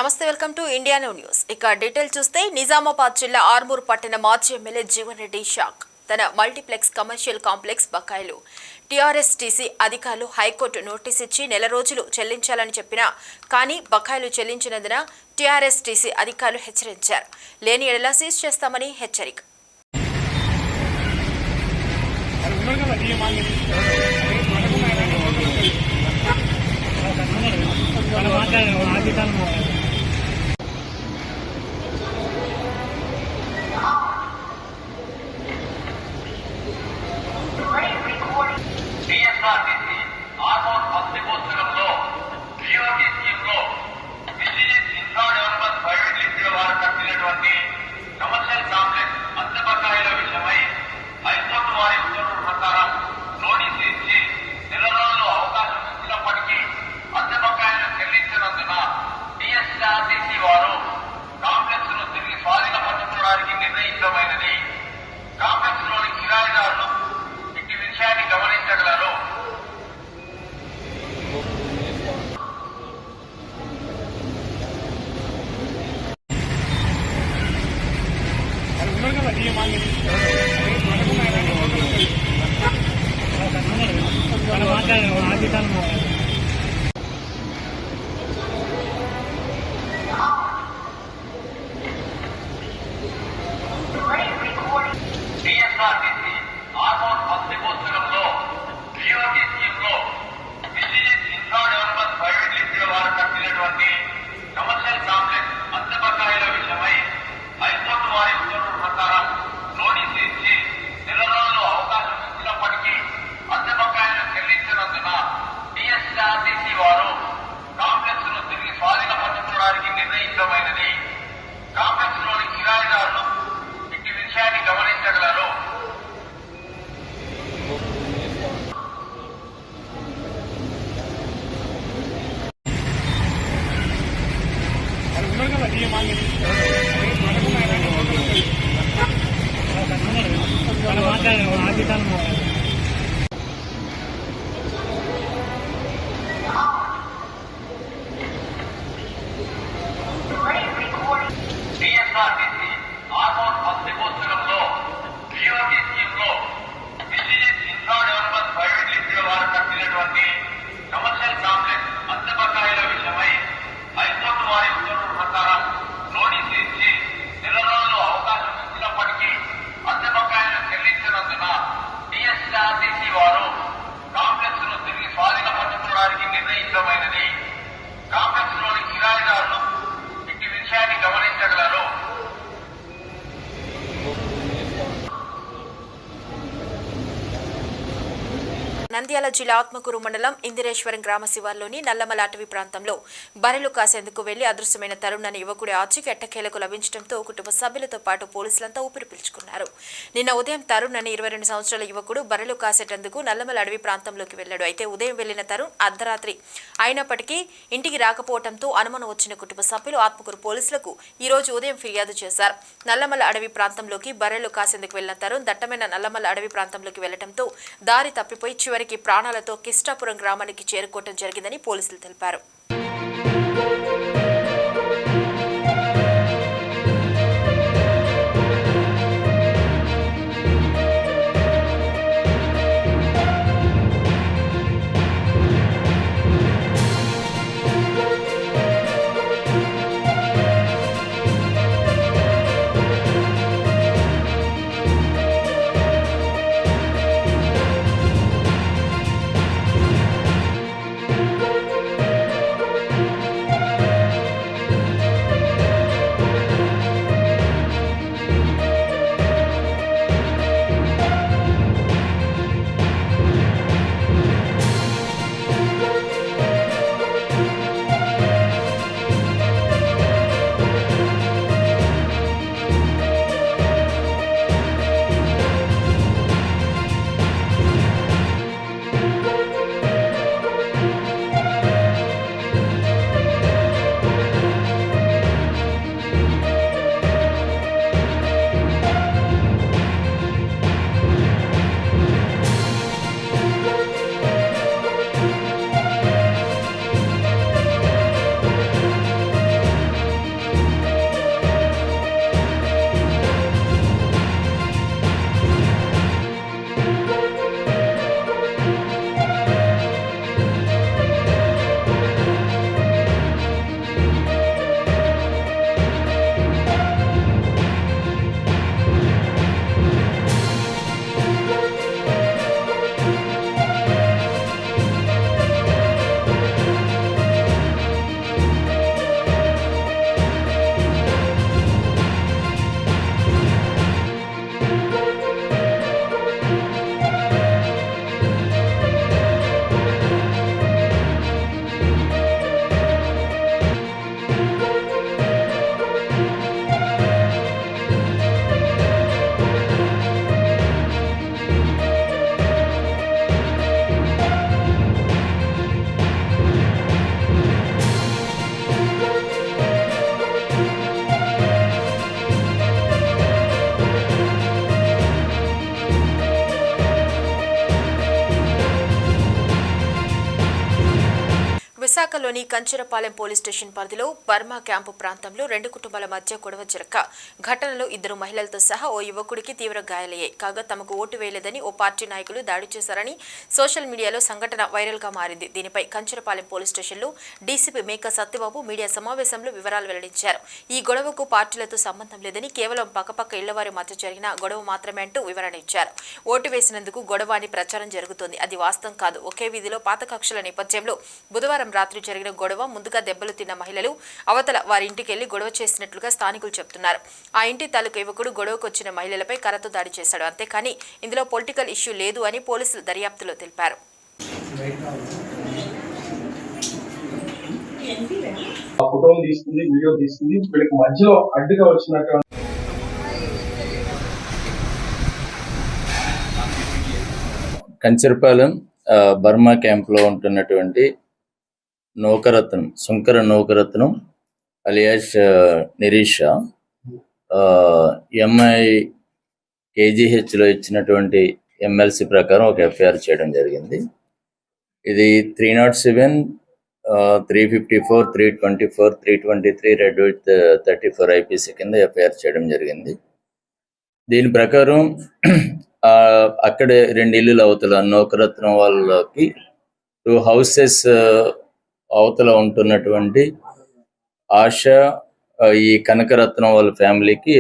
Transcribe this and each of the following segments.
నమస్తే welcome to India news. ఇక detail చూస్తే నిజామాబాద్ జిల్లా ఆర్మూర్ పట్టణ మాజీ ఎమ్మెల్యే జీవన్ రెడ్డి షాక్. తన మల్టీప్లెక్స్ కమర్షియల్ కాంప్లెక్స్ బకాయిలు టీఆర్ఎస్టీసీ అధికారులు హైకోర్టు నోటీస్ ఇచ్చి నెల రోజులు చెల్లించాలని చెప్పినా కానీ బకాయిలు చెల్లించినందున టీఆర్ఎస్టీసీ అధికారులు హెచ్చరించారు. లేని ఎడల సీజ్ చేస్తామని హెచ్చరిక. నంద్యాల జిల్లా ఆత్మకూరు మండలం ఇందిరేశ్వరం గ్రామ శివార్లోని నల్లమల అటవీ ప్రాంతంలో బర్రెలు కాసేందుకు వెళ్లి అదృశ్యమైన తరుణ్ అనే యువకుడి ఆచూకీ ఎట్టకేలకు లభించడంతో కుటుంబ సభ్యులతో పాటు పోలీసులంతా ఊపిరి పీల్చుకున్నారు. నిన్న ఉదయం తరుణ్ అనే 22 సంవత్సరాల యువకుడు బర్రెలు కాసేటందుకు నల్లమల అడవి ప్రాంతంలోకి వెళ్లాడు. అయితే ఉదయం వెళ్లిన తరుణ్ అర్ధరాత్రి అయినప్పటికీ ఇంటికి రాకపోవడంతో అనుమానం వచ్చిన కుటుంబ సభ్యులు ఆత్మకూరు పోలీసులకు ఈ రోజు ఉదయం ఫిర్యాదు చేశారు. నల్లమల అడవి ప్రాంతంలోకి బర్రెలు కాసేందుకు వెళ్లిన తరుణ్ దట్టమైన నల్లమల అడవి ప్రాంతంలోకి వెళ్లడంతో దారి తప్పిపోయి చివరికి ప్రాణాలతో కిష్టాపురం గ్రామానికి చేరుకోవడం జరిగిందని పోలీసులు తెలిపారు. విశాఖలోని కంచెరపాలెం పోలీస్ స్టేషన్ పరిధిలో బర్మా క్యాంపు ప్రాంతంలో రెండు కుటుంబాల మధ్య గొడవ జరగ ఘటనలో ఇద్దరు మహిళలతో సహా ఓ యువకుడికి తీవ్ర గాయాలయ్యాయి. కాగా తమకు ఓటు వేయలేదని ఓ పార్టీ నాయకులు దాడి చేశారని సోషల్ మీడియాలో సంఘటన వైరల్ గా మారింది. దీనిపై కంచెరపాలెం పోలీస్ స్టేషన్లో డీసీపీ మేక సత్యబాబు మీడియా సమావేశంలో వివరాలు వెల్లడించారు. ఈ గొడవకు పార్టీలతో సంబంధం లేదని, కేవలం పక్కపక్క ఇళ్లవారి మధ్య జరిగిన గొడవ మాత్రమే అంటూ వివరణ ఇచ్చారు. ఓటు వేసినందుకు గొడవ అని ప్రచారం జరుగుతోంది. అది వాస్తవం కాదు. ఒకే వీధిలో పాత కక్షల నేపథ్యంలో బుధవారం రాత్రి జరిగిన గొడవ, ముందుగా దెబ్బలు తిన్న మహిళలు అవతల వారి ఇంటికెళ్లి గొడవ చేసినట్లుగా స్థానికులు చెబుతున్నారు. ఆ ఇంటి తాలూకు యువకుడు గొడవకు వచ్చిన మహిళలపై కర్రతో దాడి చేశాడు. అంతేకాని ఇందులో పొలిటికల్ ఇష్యూ లేదు అని పోలీసులు దర్యాప్తులో తెలిపారు. కంచెరపాలెం బర్మా క్యాంప్లో ఉంటున్నటువంటి నౌకరత్నం, శంకర నౌకరత్నం అలియాస్ నిరీషా ఎంఐ కేజీహెచ్లో ఇచ్చినటువంటి ఎమ్మెల్సీ ప్రకారం ఒక ఎఫ్ఐఆర్ చేయడం జరిగింది. ఇది 307, 354, 324, 323 రెడ్ విత్ 34 ఐపీసీ కింద ఎఫ్ఐఆర్ చేయడం జరిగింది. దీని ప్రకారం అక్కడే రెండు ఇల్లులు అవతల నౌకరత్నం వాళ్ళకి 2 హౌసెస్ అవతల ఉంటున్నటువంటి ఆశ, ఈ కనకరత్నం వాళ్ళ ఫ్యామిలీకి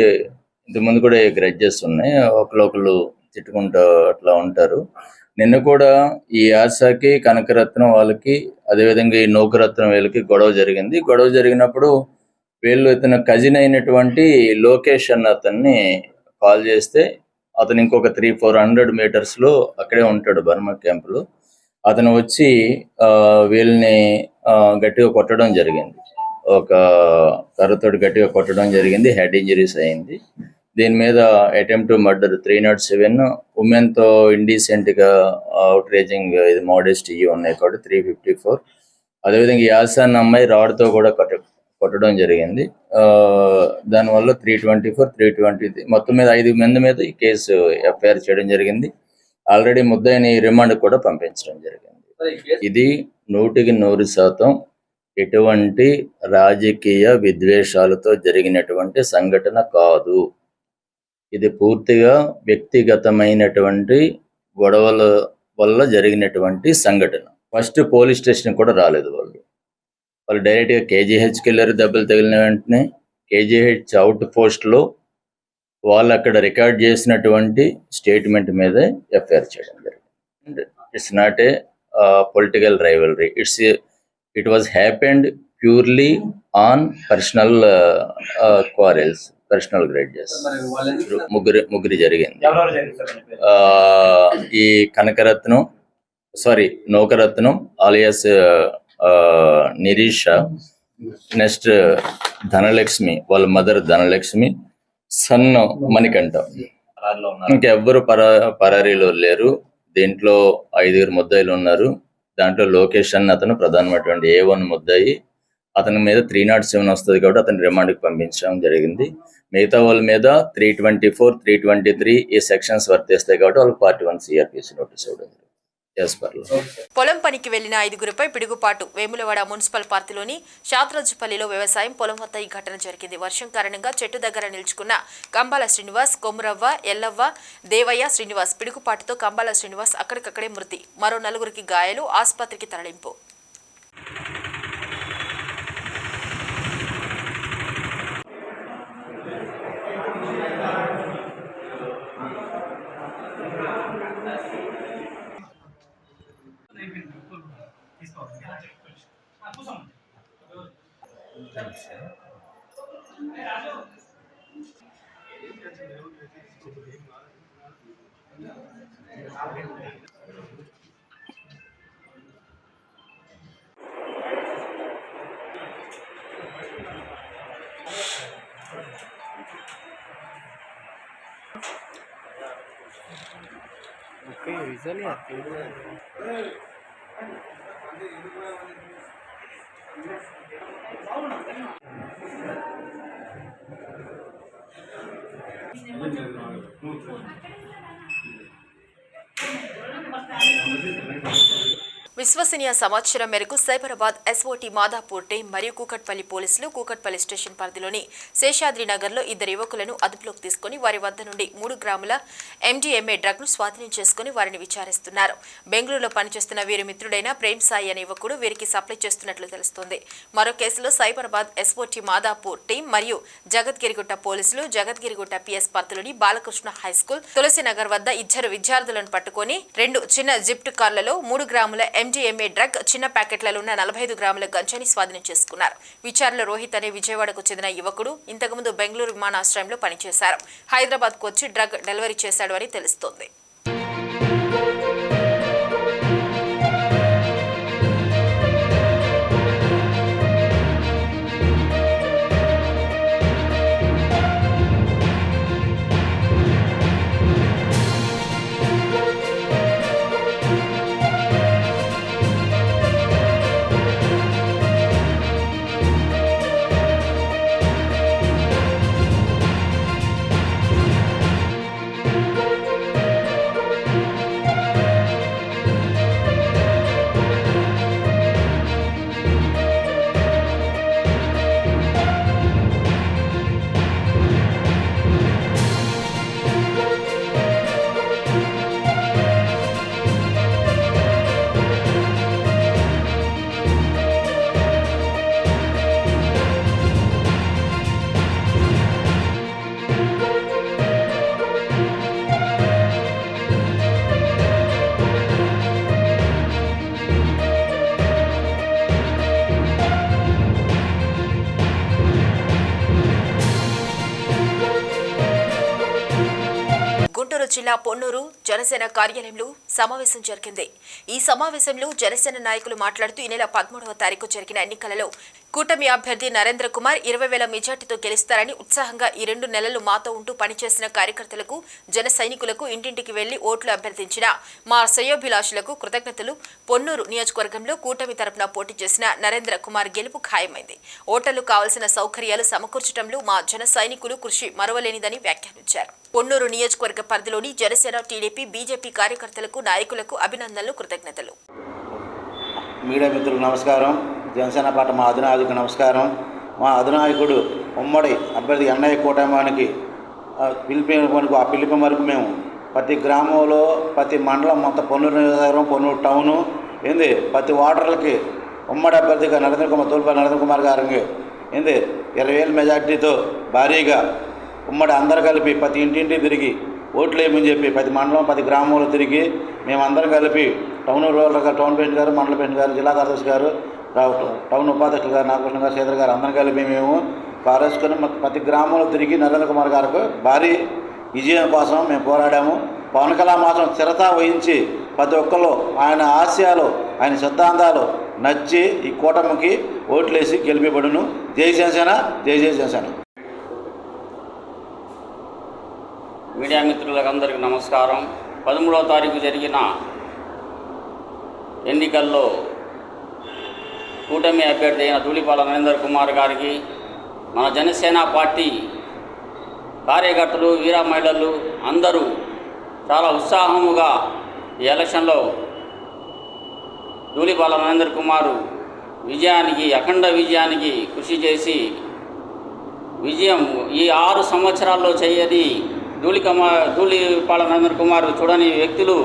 ఇంతకుముందు కూడా గ్రడ్జెస్ ఉన్నాయి. ఒకళ్ళు తిట్టుకుంటూ అట్లా ఉంటారు. నిన్న కూడా ఈ ఆశకి కనకరత్నం వాళ్ళకి, అదేవిధంగా ఈ నౌకరత్నం వీళ్ళకి గొడవ జరిగింది. గొడవ జరిగినప్పుడు వీళ్ళు ఇతను కజిన్ అయినటువంటి లోకేష్ అన్న అతన్ని కాల్ చేస్తే, అతను ఇంకొక 300-400 మీటర్స్లో అక్కడే ఉంటాడు బర్మా క్యాంపులో. అతను వచ్చి వీళ్ళని గట్టిగా కొట్టడం జరిగింది. ఒక కర్రతోటి గట్టిగా కొట్టడం జరిగింది. హెడ్ ఇంజరీస్ అయింది. దీని మీద అటెంప్ట్ టు మర్డర్ 307, ఉమెన్తో ఇండీసెంట్గా అవుట్రేజింగ్, ఇది మోడెస్టీ ఉన్నాయి కాబట్టి 354. అదేవిధంగా యాసాన్ అమ్మాయి రాడ్తో కూడా కొట్టడం జరిగింది. దానివల్ల 324, 323 మొత్తం మీద 5 మంది మీద ఈ కేసు ఎఫ్ఐఆర్ చేయడం జరిగింది. ఆల్రెడీ ముద్దాయిని రిమాండ్ కూడా పంపించడం జరిగింది. ఇది 100% ఎటువంటి రాజకీయ విద్వేషాలతో జరిగినటువంటి సంఘటన కాదు. ఇది పూర్తిగా వ్యక్తిగతమైనటువంటి గొడవల వల్ల జరిగినటువంటి సంఘటన. ఫస్ట్ పోలీస్ స్టేషన్ కూడా రాలేదు వాళ్ళు డైరెక్ట్గా కేజీహెచ్కి వెళ్ళారు. దెబ్బలు తగిలిన వెంటనే కేజీహెచ్ అవుట్ పోస్ట్లో వాళ్ళు అక్కడ రికార్డ్ చేసినటువంటి స్టేట్మెంట్ మీదే ఎఫ్ఐఆర్ చేయడం జరిగింది. It's not a political rivalry. It was happened purely on personal quarrels, personal grudges. ముగ్గురు జరిగింది. ఈ నౌకరత్నం అలియాస్ నిరీషా, నెక్స్ట్ ధనలక్ష్మి, వాళ్ళ మదర్ ధనలక్ష్మి, సన్ మణికంఠ. ఇంకెవ్వరు పరారీలో లేరు. దీంట్లో 5 ముద్దాయిలు ఉన్నారు. దాంట్లో లోకేష్ అన్న అతను ప్రధానమైనటువంటి A1 ముద్దాయి. అతని మీద 307 వస్తుంది కాబట్టి అతని రిమాండ్కి పంపించడం జరిగింది. మిగతా వాళ్ళ మీద 324, 323 ఈ సెక్షన్స్ వర్తిస్తాయి కాబట్టి వాళ్ళు Part 1 CRPC నోటీస్ ఇవ్వడం. పొలం పనికి వెళ్లిన 5గురిపై పిడుగుపాటు. వేములవాడ మున్సిపల్ పార్టీలోని శాతరాజుపల్లిలో వ్యవసాయం పొలం వద్ద ఈ ఘటన జరిగింది. వర్షం కారణంగా చెట్టు దగ్గర నిల్చుకున్న కంబాల శ్రీనివాస్, కొమురవ్వ, ఎల్లవ్వ, దేవయ్య, శ్రీనివాస్ పిడుగుపాటుతో కంబాల శ్రీనివాస్ అక్కడికక్కడే మృతి. మరో 4గురికి గాయాలు, ఆసుపత్రికి తరలింపు. Okay, usually आते हैं. విశ్వసనీయ సమాచారం మేరకు సైబరాబాద్ ఎస్ఓటీ మాదాపూర్ టీం మరియు కూకట్పల్లి పోలీసులు కూకట్పల్లి స్టేషన్ పరిధిలోని శేషాద్రి నగర్లో ఇద్దరు యువకులను అదుపులోకి తీసుకుని వారి వద్ద నుండి 3 గ్రాముల MDMA డ్రగ్ను స్వాధీనం చేసుకుని వారిని విచారిస్తున్నారు. బెంగళూరులో పనిచేస్తున్న వీరి మిత్రుడైన ప్రేమ్ సాయి అనే యువకుడు వీరికి సప్లై చేస్తున్నట్లు తెలుస్తోంది. మరో కేసులో సైబరాబాద్ ఎస్ఓటీ మాదాపూర్ టీం మరియు జగద్గిరిగుట్ట పోలీసులు జగద్గిరిగుట్ట PS పరిధిలోని బాలకృష్ణ హైస్కూల్ తులసినగర్ వద్ద ఇద్దరు విద్యార్థులను పట్టుకుని 2 చిన్న జిప్ట్ కార్లలో 3 గ్రాముల MDMA డ్రగ్ చిన్న ప్యాకెట్లలో ఉన్న 45 గ్రాముల గంజాని స్వాధీనం చేసుకున్నారు. విచారణలో రోహిత్ అనే విజయవాడకు చెందిన యువకుడు ఇంతకుముందు బెంగళూరు విమానాశ్రయంలో పనిచేశారు. హైదరాబాద్కు వచ్చి డ్రగ్ డెలివరీ చేశాడు అని తెలుస్తోంది. గుంటూరు జిల్లా పొన్నూరు జనసేన కార్యాలయంలో సమావేశం జరిగింది. ఈ సమావేశంలో జనసేన నాయకులు మాట్లాడుతూ ఈ నెల 13వ తారీఖు జరిగిన ఎన్నికలలో కూటమి అభ్యర్థి నరేంద్ర కుమార్ 20,000 మెజార్టీతో గెలుస్తారని ఉత్సాహంగా ఈ 2 నెలలు మాతో ఉంటూ పనిచేసిన కార్యకర్తలకు జన సైనికులకు ఇంటింటికి వెళ్లి ఓట్లు అభ్యర్థించిన మా శ్రేయోభిలాషులకు కృతజ్ఞతలు. పొన్నూరు నియోజకవర్గంలో కూటమి తరపున పోటీ చేసిన నరేంద్ర కుమార్ గెలుపు ఖాయమైంది. ఓటర్లు కావాల్సిన సౌకర్యాలు సమకూర్చడంలో మా జన సైనికులు కృషి మరువలేనిదని వ్యాఖ్యానించారు. పొన్నూరు నియోజకవర్గ పరిధిలోని జనసేన టీడీపీ బీజేపీ కార్యకర్తలకు నాయకులకు అభినందనలు కృతజ్ఞతలు. మీడియా మిత్రులకు నమస్కారం. జనసేన పార్టీ మా అధినాయకుడికి నమస్కారం. మా అధినాయకుడు ఉమ్మడి అభ్యర్థి ఎన్ఐ కూటమికి ఆ పిలుపు వరకు మేము ప్రతి గ్రామంలో ప్రతి మండలం మొత్తం పొన్నూరు నియోజకవర్గం పొన్నూరు టౌను ప్రతి ఓటర్లకి ఉమ్మడి అభ్యర్థిగా తూలిపల్లి నరేంద్ర కుమార్ గారికి 20,000 మెజార్టీతో భారీగా ఉమ్మడి అందరు కలిపి ప్రతి ఇంటింటి తిరిగి ఓట్లు వేయమని చెప్పి ప్రతి మండలం ప్రతి గ్రామంలో తిరిగి మేమందరం కలిపి టౌన్ ప్రెసిడెంట్ గారు మండల ప్రెసిడెంట్ గారు జిల్లా కార్యదర్శి గారు టౌన్ ఉపాధ్యక్షులు గారు నాగకృష్ణ గారు శ్రీధర్ గారు అందరం కలిపి మేము కారేసుకొని ప్రతి గ్రామంలో తిరిగి నరేంద్ర కుమార్ గారికి భారీ విజయం కోసం మేము పోరాడాము. పవన్ కళ్యాణ్ మాత్రం స్థిరత వహించి ప్రతి ఒక్కరు ఆయన ఆశయాలు ఆయన సిద్ధాంతాలు నచ్చి ఈ కూటమికి ఓట్లేసి గెలిపిబడును. జై జనసేన, జై జై జనసేన. మీడియా మిత్రులకు అందరికీ నమస్కారం. 13వ తారీఖు జరిగిన ఎన్నికల్లో కూటమి అభ్యర్థి అయిన ధూళిపాల నరేంద్ర కుమార్ గారికి మన జనసేన పార్టీ కార్యకర్తలు వీర మహిళలు అందరూ చాలా ఉత్సాహముగా ఈ ఎలక్షన్లో ధూళిపాల నరేంద్ర కుమారు విజయానికి అఖండ విజయానికి కృషి చేసి విజయం ఈ 6 సంవత్సరాల్లో చేయని ధూళిపాల నరేంద్ర కుమార్ చూడని వ్యక్తులు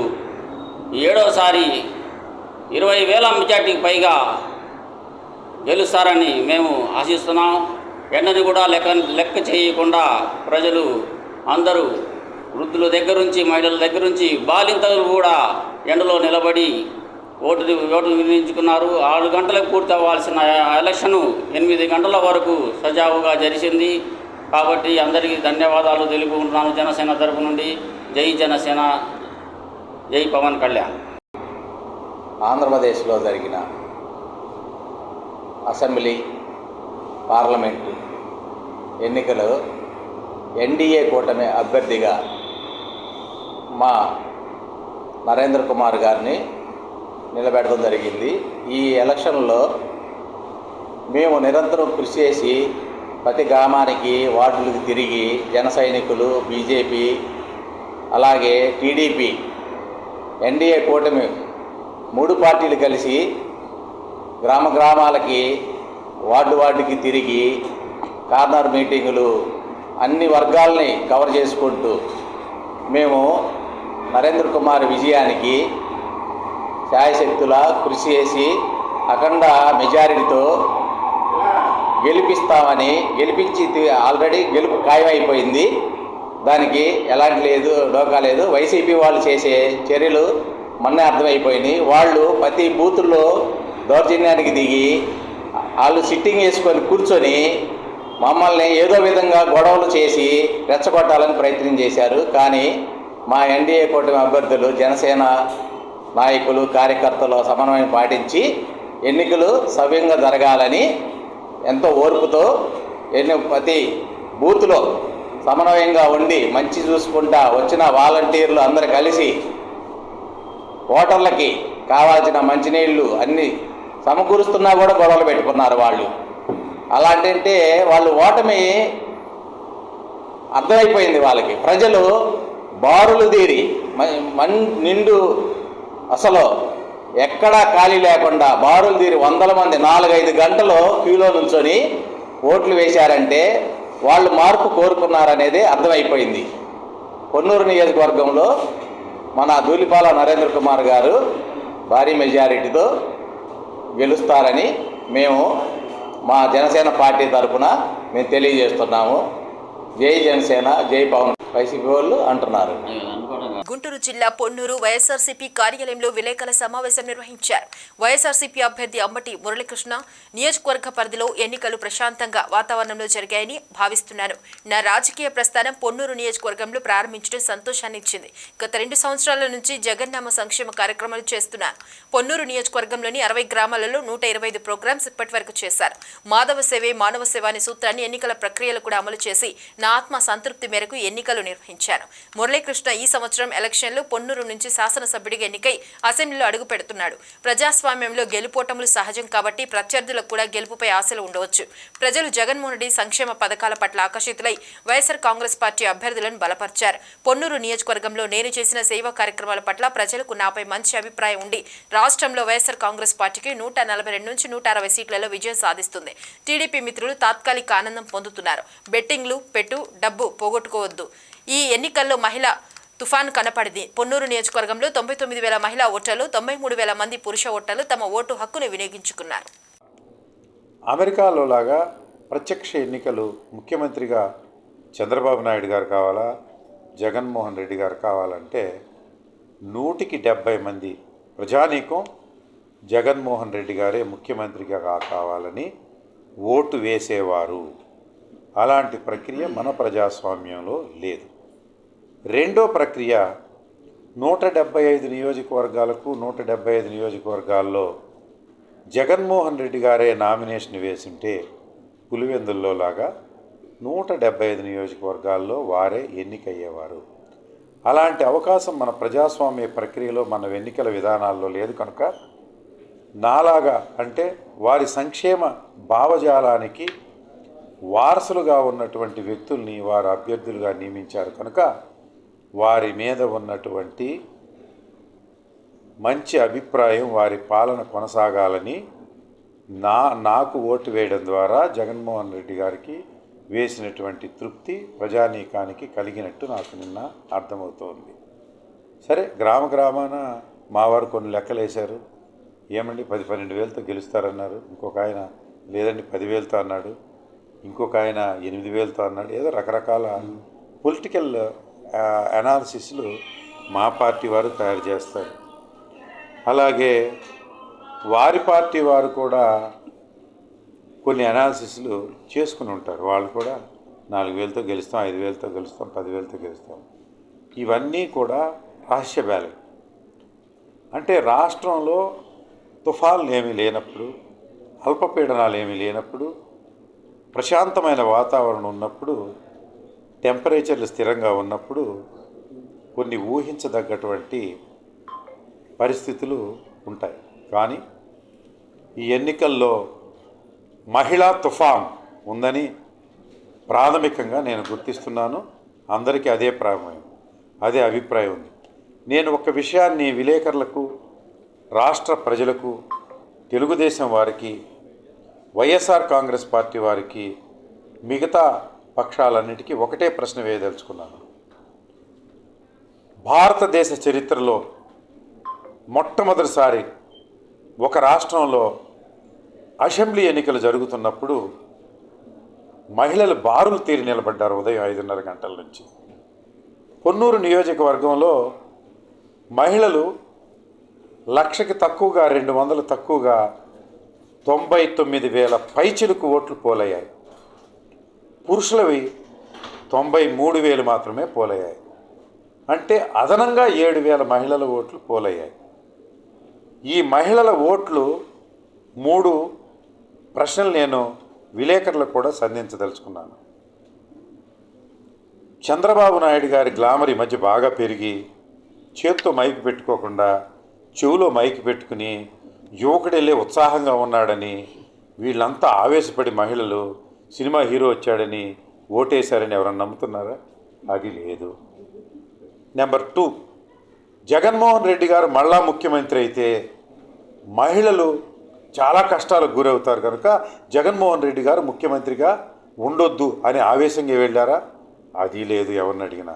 7వసారి 20,000 మెజార్టీకి పైగా గెలుస్తారని మేము ఆశిస్తున్నాం. ఎండని కూడా లెక్క చేయకుండా ప్రజలు అందరూ వృద్ధుల దగ్గర నుంచి మహిళల దగ్గర నుంచి బాలింతలు కూడా ఎండలో నిలబడి ఓటు వినియోగించుకున్నారు. 6 గంటలకు పూర్తి అవ్వాల్సిన ఎలక్షను 8 గంటల వరకు సజావుగా జరిగింది. కాబట్టి అందరికీ ధన్యవాదాలు తెలుపుకుంటున్నాను జనసేన తరపు నుండి. జై జనసేన, జై పవన్ కళ్యాణ్. ఆంధ్రప్రదేశ్లో జరిగిన అసెంబ్లీ పార్లమెంటు ఎన్నికలు ఎన్డీఏ కూటమి అభ్యర్థిగా మా నరేంద్ర కుమార్ గారిని నిలబెట్టడం జరిగింది. ఈ ఎలక్షన్లో మేము నిరంతరం కృషి చేసి ప్రతి గ్రామానికి వార్డులకు తిరిగి జన సైనికులు బీజేపీ అలాగే టీడీపీ ఎన్డీఏ కూటమి మూడు పార్టీలు కలిసి గ్రామ గ్రామాలకి వార్డుకి తిరిగి కార్నర్ మీటింగులు అన్ని వర్గాల్ని కవర్ చేసుకుంటూ మేము నరేంద్ర కుమార్ విజయానికి శాయశక్తుల కృషి చేసి అఖండ మెజారిటీతో గెలిపిస్తామని గెలిపించి ఆల్రెడీ గెలుపు ఖాయమైపోయింది. దానికి ఎలాంటి లేదు డోకా లేదు. వైసీపీ వాళ్ళు చేసే చర్యలు మొన్నే అర్థమైపోయినాయి. వాళ్ళు ప్రతి బూతుల్లో దౌర్జన్యానికి దిగి వాళ్ళు సిట్టింగ్ వేసుకొని కూర్చొని మమ్మల్ని ఏదో విధంగా గొడవలు చేసి రెచ్చగొట్టాలని ప్రయత్నం చేశారు. కానీ మా ఎన్డీఏ కూటమి అభ్యర్థులు జనసేన నాయకులు కార్యకర్తలు సమన్వయం పాటించి ఎన్నికలు సవ్యంగా జరగాలని ఎంతో ఓర్పుతో ప్రతి బూత్లో సమన్వయంగా ఉండి మంచి చూసుకుంటా వచ్చిన వాలంటీర్లు అందరూ కలిసి ఓటర్లకి కావాల్సిన మంచినీళ్ళు అన్నీ సమకూరుస్తున్నా కూడా గొడవలు పెట్టుకున్నారు వాళ్ళు. అలాంటి వాళ్ళు ఓటమి అర్థమైపోయింది వాళ్ళకి. ప్రజలు బారులు తీరి నిండు అసలు ఎక్కడా ఖాళీ లేకుండా బారులు తీరి వందల మంది 4-5 గంటలు క్యూలో నుంచొని ఓట్లు వేశారంటే వాళ్ళు మార్పు కోరుకున్నారనేది అర్థమైపోయింది. పొన్నూరు నియోజకవర్గంలో మన ధూళిపాల నరేంద్ర కుమార్ గారు భారీ మెజారిటీతో గెలుస్తారని మేము మా జనసేన పార్టీ తరఫున మేము తెలియజేస్తున్నాము. జై జనసేన, జై పవన్ వైసీపీ వాళ్ళు అంటున్నారు. గుంటూరు జిల్లా పొన్నూరు వైఎస్ఆర్సీపీ కార్యాలయంలో విలేకరుల సమావేశం నిర్వహించారు. వైఎస్ఆర్సీపీ అభ్యర్థి అంబటి మురళీకృష్ణ నియోజకవర్గ పరిధిలో ఎన్నికలు ప్రశాంతంగా వాతావరణంలో జరిగాయని భావిస్తున్నాను. నా రాజకీయ ప్రస్థానం పొన్నూరు నియోజకవర్గంలో ప్రారంభించడం సంతోషాన్ని ఇచ్చింది. గత 2 సంవత్సరాల నుంచి జగన్నామ సంక్షేమ కార్యక్రమాలు చేస్తున్నాను. పొన్నూరు నియోజకవర్గంలోని 60 గ్రామాలలో 125 ప్రోగ్రామ్స్ ఇప్పటి వరకు చేశారు. మాధవ సేవే మానవ సేవ అనే సూత్రాన్ని ఎన్నికల ప్రక్రియలు కూడా అమలు చేసి నా ఆత్మ సంతృప్తి మేరకు ఎన్నికలు నిర్వహించారు. మురళీకృష్ణ ఈ సంవత్సరం ఎలక్షన్లో పొన్నూరు నుంచి శాసనసభ్యుడిగా ఎన్నికై అసెంబ్లీలో అడుగు పెడుతున్నాడు. ప్రజాస్వామ్యంలో గెలుపోటములు సహజం కాబట్టి ప్రత్యర్థులకు కూడా గెలుపుపై ఆశలు ఉండవచ్చు. ప్రజలు జగన్మోహన్ రెడ్డి సంక్షేమ పథకాల పట్ల ఆకర్షితులై వైఎస్ఆర్ కాంగ్రెస్ పార్టీ అభ్యర్థులను బలపరిచారు. పొన్నూరు నియోజకవర్గంలో నేను చేసిన సేవా కార్యక్రమాల పట్ల ప్రజలకు నాపై మంచి అభిప్రాయం ఉండి రాష్ట్రంలో వైఎస్ఆర్ కాంగ్రెస్ పార్టీకి 142 నుంచి 160 సీట్లలో విజయం సాధిస్తుంది. టీడీపీ మిత్రులు తాత్కాలిక ఆనందం పొందుతున్నారు. బెట్టింగ్లు పెట్టు డబ్బు పోగొట్టుకోవద్దు. ఈ ఎన్నికల్లో మహిళా తుఫాన్ కనపడింది. పొన్నూరు నియోజకవర్గంలో 99,000 మహిళా ఓటర్లు, 93,000 మంది పురుష ఓటర్లు తమ ఓటు హక్కును వినియోగించుకున్నారు. అమెరికాలో లాగా ప్రత్యక్ష ఎన్నికలు ముఖ్యమంత్రిగా చంద్రబాబు నాయుడు గారు కావాలా, జగన్మోహన్ రెడ్డి గారు కావాలంటే 170 మంది ప్రజానీకం జగన్మోహన్ రెడ్డి గారే ముఖ్యమంత్రిగా కావాలని ఓటు వేసేవారు. అలాంటి ప్రక్రియ మన ప్రజాస్వామ్యంలో లేదు. రెండో ప్రక్రియ 175 నియోజకవర్గాలకు 175 నియోజకవర్గాల్లో జగన్మోహన్ రెడ్డి గారే నామినేషన్ వేసింటే పులివెందుల్లో లాగా 175 నియోజకవర్గాల్లో వారే ఎన్నికయ్యేవారు. అలాంటి అవకాశం మన ప్రజాస్వామ్య ప్రక్రియలో మన ఎన్నికల విధానాల్లో లేదు. కనుక నాలాగా అంటే వారి సంక్షేమ భావజాలానికి వారసులుగా ఉన్నటువంటి వ్యక్తుల్ని వారు అభ్యర్థులుగా నియమించారు. కనుక వారి మీద ఉన్నటువంటి మంచి అభిప్రాయం, వారి పాలన కొనసాగాలని నాకు ఓటు వేయడం ద్వారా జగన్మోహన్ రెడ్డి గారికి వేసినటువంటి తృప్తి ప్రజానీకానికి కలిగినట్టు నాకు నిన్న అర్థమవుతోంది. సరే, గ్రామాన మా వారు కొన్ని లెక్కలు వేశారు. ఏమండి 10-12 వేలతో గెలుస్తారన్నారు. ఇంకొక ఆయన లేదండి 10,000తో అన్నాడు. ఇంకొక ఆయన 8,000తో అన్నాడు. ఏదో రకరకాల పొలిటికల్ అనాలిసిస్లు మా పార్టీ వారు తయారు చేస్తారు. అలాగే వారి పార్టీ వారు కూడా కొన్ని అనాలిసిస్లు చేసుకుని ఉంటారు. వాళ్ళు కూడా 4,000తో గెలుస్తాం, 5,000తో గెలుస్తాం, 10,000తో గెలుస్తాం. ఇవన్నీ కూడా రహస్య బ్యాలెట్. అంటే రాష్ట్రంలో తుఫాన్లు ఏమీ లేనప్పుడు, అల్పపీడనాలు ఏమీ లేనప్పుడు, ప్రశాంతమైన వాతావరణం ఉన్నప్పుడు, టెంపరేచర్లు స్థిరంగా ఉన్నప్పుడు కొన్ని ఊహించదగ్గటువంటి పరిస్థితులు ఉంటాయి. కానీ ఈ ఎన్నికల్లో మహిళా తుఫాన్ ఉందని ప్రాథమికంగా నేను గుర్తిస్తున్నాను. అందరికీ అదే అభిప్రాయం ఉంది. నేను ఒక విషయాన్ని విలేకరులకు రాష్ట్ర ప్రజలకు, తెలుగుదేశం వారికి, వైఎస్ఆర్ కాంగ్రెస్ పార్టీ వారికి, మిగతా పక్షాలన్నిటికీ ఒకటే ప్రశ్న వేయదలుచుకున్నాను. భారతదేశ చరిత్రలో మొట్టమొదటిసారి ఒక రాష్ట్రంలో అసెంబ్లీ ఎన్నికలు జరుగుతున్నప్పుడు మహిళలు బారులు తీరి నిలబడ్డారు ఉదయం 5:30 గంటల నుంచి. పొన్నూరు నియోజకవర్గంలో మహిళలు 1,00,000కి తక్కువగా, 200 తక్కువగా 99,000 పైచిలుకు ఓట్లు పోలయ్యాయి. పురుషులవి 93,000 మాత్రమే పోలయ్యాయి. అంటే అదనంగా 7,000 మహిళల ఓట్లు పోలయ్యాయి. ఈ మహిళల ఓట్లు 3 ప్రశ్నలు నేను విలేకరులకు కూడా సంధించదలుచుకున్నాను. చంద్రబాబు నాయుడు గారి గ్లామర్ ఈ మధ్య బాగా పెరిగి చేత్తో మైక్ పెట్టుకోకుండా చెవులో మైక్ పెట్టుకుని యువకుడెళ్ళే ఉత్సాహంగా ఉన్నాడని వీళ్ళంతా ఆవేశపడి మహిళలు సినిమా హీరో వచ్చాడని ఓటేశారని ఎవరన్నా నమ్ముతున్నారా? అది లేదు. నెంబర్ 2, జగన్మోహన్ రెడ్డి గారు మళ్ళా ముఖ్యమంత్రి అయితే మహిళలు చాలా కష్టాలకు గురవుతారు కనుక జగన్మోహన్ రెడ్డి గారు ముఖ్యమంత్రిగా ఉండొద్దు అని ఆవేశంగా వెళ్ళారా? అది లేదు ఎవరిని అడిగినా.